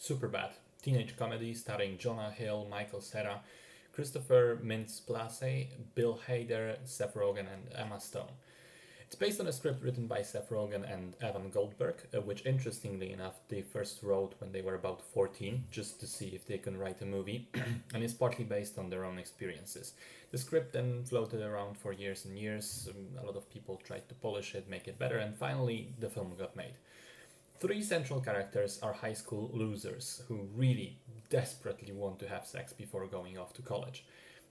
Superbad, teenage comedy starring Jonah Hill, Michael Cera, Christopher Mintz-Plasse, Bill Hader, Seth Rogen, and Emma Stone. It's based on a script written by Seth Rogen and Evan Goldberg, which interestingly enough they first wrote when they were about 14, just to see if they can write a movie, and it's partly based on their own experiences. The script then floated around for years and years. A lot of people tried to polish it, make it better, and finally the film got made. Three central characters are high school losers who really desperately want to have sex before going off to college.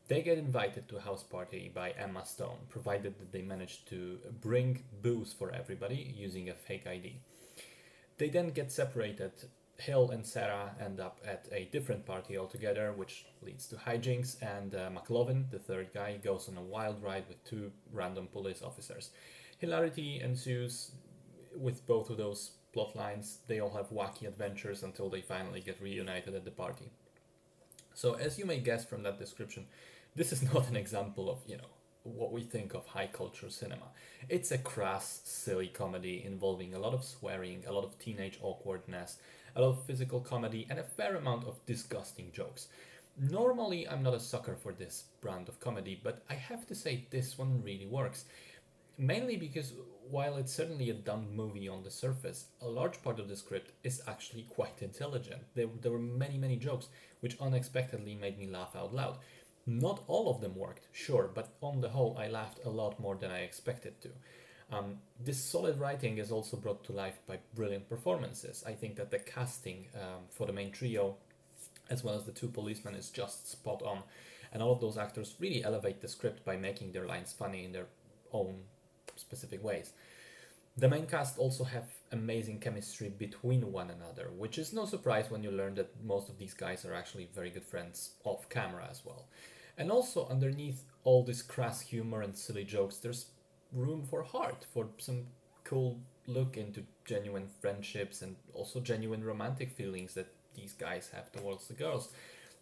They get invited to a house party by Emma Stone, provided that they manage to bring booze for everybody using a fake ID. They then get separated. Hill and Sarah end up at a different party altogether, which leads to hijinks, and McLovin, the third guy, goes on a wild ride with two random police officers. Hilarity ensues with both of those plot lines. They all have wacky adventures until they finally get reunited at the party. So, as you may guess from that description, this is not an example of, what we think of high culture cinema. It's a crass, silly comedy involving a lot of swearing, a lot of teenage awkwardness, a lot of physical comedy, and a fair amount of disgusting jokes. Normally, I'm not a sucker for this brand of comedy, but I have to say this one really works. Mainly because while it's certainly a dumb movie on the surface, a large part of the script is actually quite intelligent. There were many, many jokes which unexpectedly made me laugh out loud. Not all of them worked, sure, but on the whole, I laughed a lot more than I expected to. This solid writing is also brought to life by brilliant performances. I think that the casting for the main trio, as well as the two policemen, is just spot on. And all of those actors really elevate the script by making their lines funny in their own specific ways. The main cast also have amazing chemistry between one another, which is no surprise when you learn that most of these guys are actually very good friends off camera as well. And also, underneath all this crass humor and silly jokes, there's room for heart, for some cool look into genuine friendships and also genuine romantic feelings that these guys have towards the girls.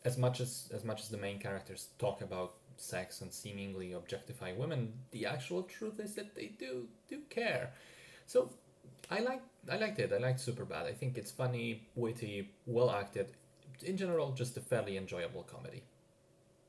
As much as the main characters talk about sex and seemingly objectify women, the actual truth is that they do care. So I liked it. I liked Superbad. I think it's funny, witty, well acted. In general, just a fairly enjoyable comedy.